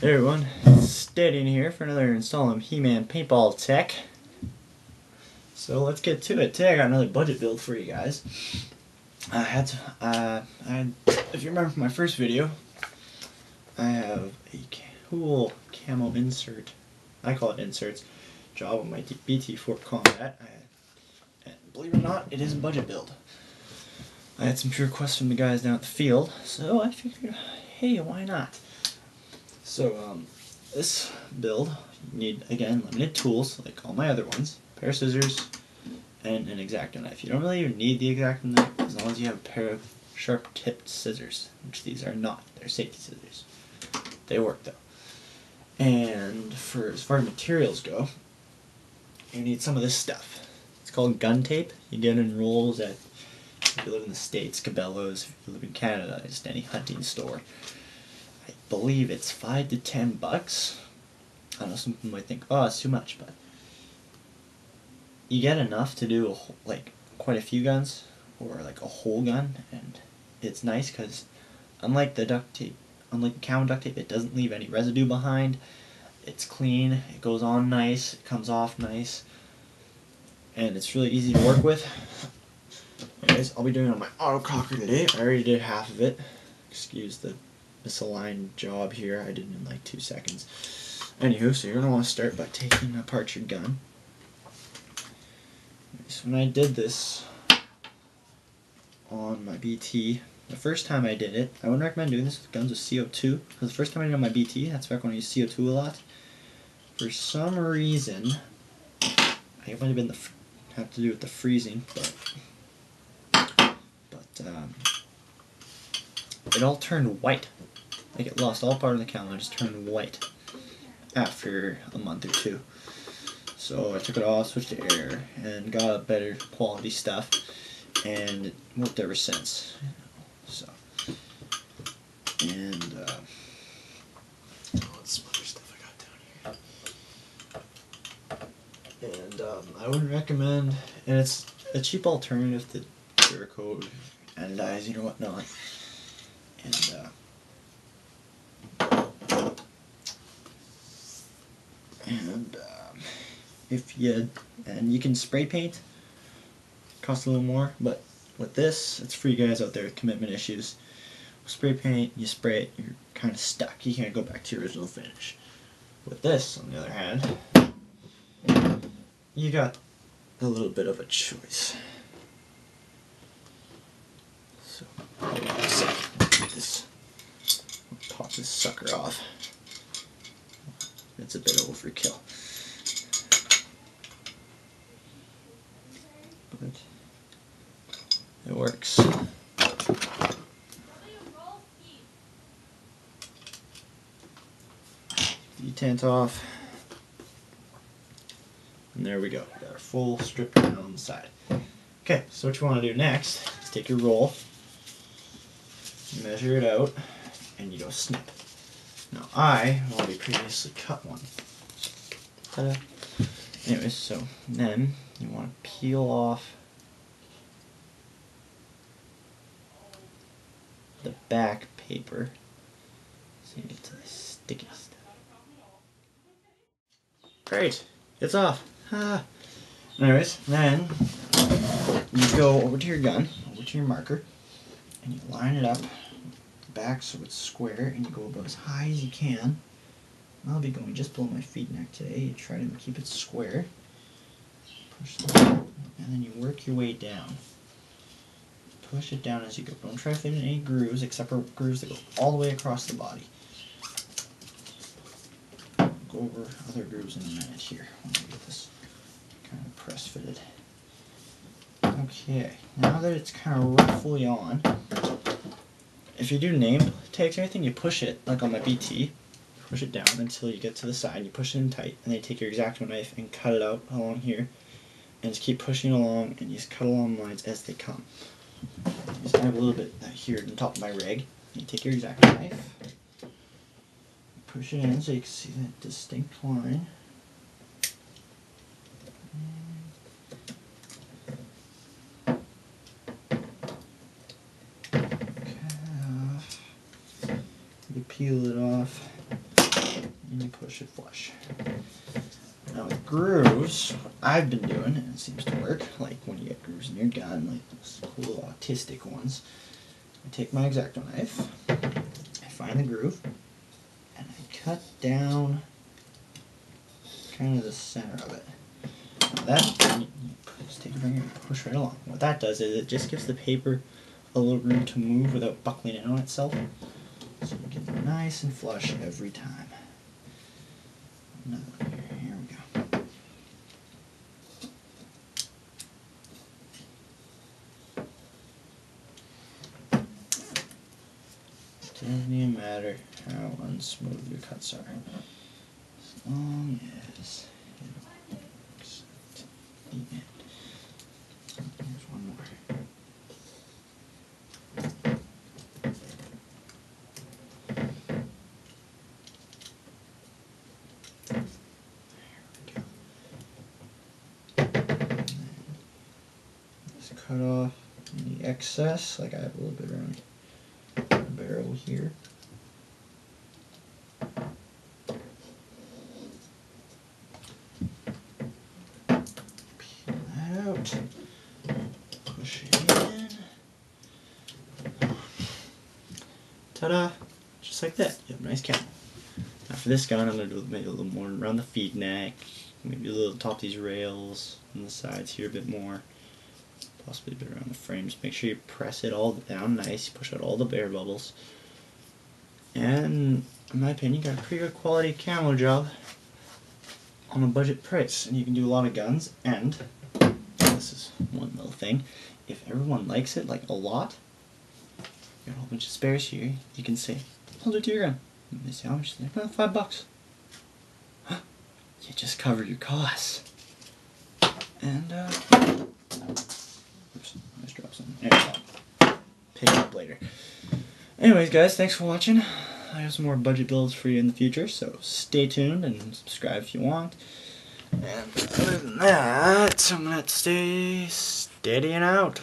Hey everyone, Steady here for another installment of He-Man Paintball tech. So let's get to it. Today I got another budget build for you guys. If you remember from my first video, I have a cool camo insert. I call it inserts. Job on my BT4 Combat. And believe it or not, it is a budget build. I had some requests from the guys down at the field, so I figured, hey, why not? So, this build, you need, again, limited tools, like all my other ones. A pair of scissors, and an X-Acto knife. You don't really even need the X-Acto knife, as long as you have a pair of sharp-tipped scissors, which these are not. They're safety scissors. They work, though. And as far as materials go, you need some of this stuff. It's called gun tape. You get it in rolls at, if you live in the States, Cabela's. If you live in Canada, just any hunting store. I believe it's $5 to $10. I know some people might think, oh, it's too much, but you get enough to do like quite a few guns, or like a whole gun, and it's nice because unlike the duct tape, unlike the camo duct tape, it doesn't leave any residue behind. It's clean, it goes on nice, it comes off nice, and it's really easy to work with. Anyways, I'll be doing it on my autococker today. I already did half of it. Excuse the misaligned job here. I did it in like 2 seconds. Anywho, so you're going to want to start by taking apart your gun. So when I did this on my BT, the first time I did it, I wouldn't recommend doing this with guns with CO2, because the first time I did it on my BT, that's back when I used CO2 a lot. For some reason, I think it might have been have to do with the freezing, but it all turned white. Like it lost all part of the camo and just turned white after a month or two. So I took it off, switched to air, and got better quality stuff, and it worked ever since. So, and what's some other stuff I got down here? And I wouldn't recommend, and it's a cheap alternative to duracoat, anodizing, or whatnot. And if you can spray paint, costs a little more, but with this, it's for you guys out there with commitment issues. With spray paint, you spray it, you're kind of stuck. You can't go back to your original finish. With this, on the other hand, you got a little bit of a choice. So, pop this sucker off. It's a bit overkill. But it works. Detent off. And there we go. We got our full strip down on the side. Okay, so what you want to do next is take your roll, measure it out, and you go snip. Now I already previously cut one. Anyways, so then you want to peel off the back paper so you get to the sticky stuff. Great, it's off. Anyways, then you go over to your gun, over to your marker, and you line it up back so it's square, and you go about as high as you can. I'll be going just below my feet neck today. You try to keep it square. Push it down, and then you work your way down. Push it down as you go. Don't try to fit in any grooves except for grooves that go all the way across the body. Go over other grooves in a minute here when I get this kind of press fitted. Okay, now that it's kind of roughly on, if you do name tags or anything, you push it, like on my BT, push it down until you get to the side, you push it in tight, and then you take your X-Acto knife and cut it out along here, and just keep pushing along, and you just cut along lines as they come. Just have a little bit here on the top of my rig, and you take your X-Acto knife, push it in so you can see that distinct line. You peel it off. and you push it flush. Now with grooves, what I've been doing, and it seems to work, like when you get grooves in your gun, like those cool autistic ones, I take my X-Acto knife, I find the groove, and I cut down kind of the center of it. Now that, you just take your finger and push right along. What that does is it just gives the paper a little room to move without buckling in on itself. So you get it nice and flush every time. Another one here. Here we go. Doesn't even matter how unsmooth your cuts are, as long as it works at the end. So here's one more. Cut off the excess, like I have a little bit around the barrel here. Peel that out, push it in. Ta-da! Just like that, you have a nice camo. Now for this gun, I'm going to do maybe a little more around the feed neck, maybe a little top these rails, on the sides here a bit more. Possibly a bit around the frames. Make sure you press it all down nice, you push out all the air bubbles. And in my opinion, you got a pretty good quality camo job on a budget price. And you can do a lot of guns, and this is one little thing, if everyone likes it, like a lot, you got a whole bunch of spares here, you can say, I'll do it to your gun. And they say, how much? They're like, $5. Huh? You just covered your costs. And oops, I just dropped something. There you go. Pick it up later. Anyways, guys, thanks for watching. I have some more budget builds for you in the future, so stay tuned and subscribe if you want. And other than that, I'm going to stay steady and out.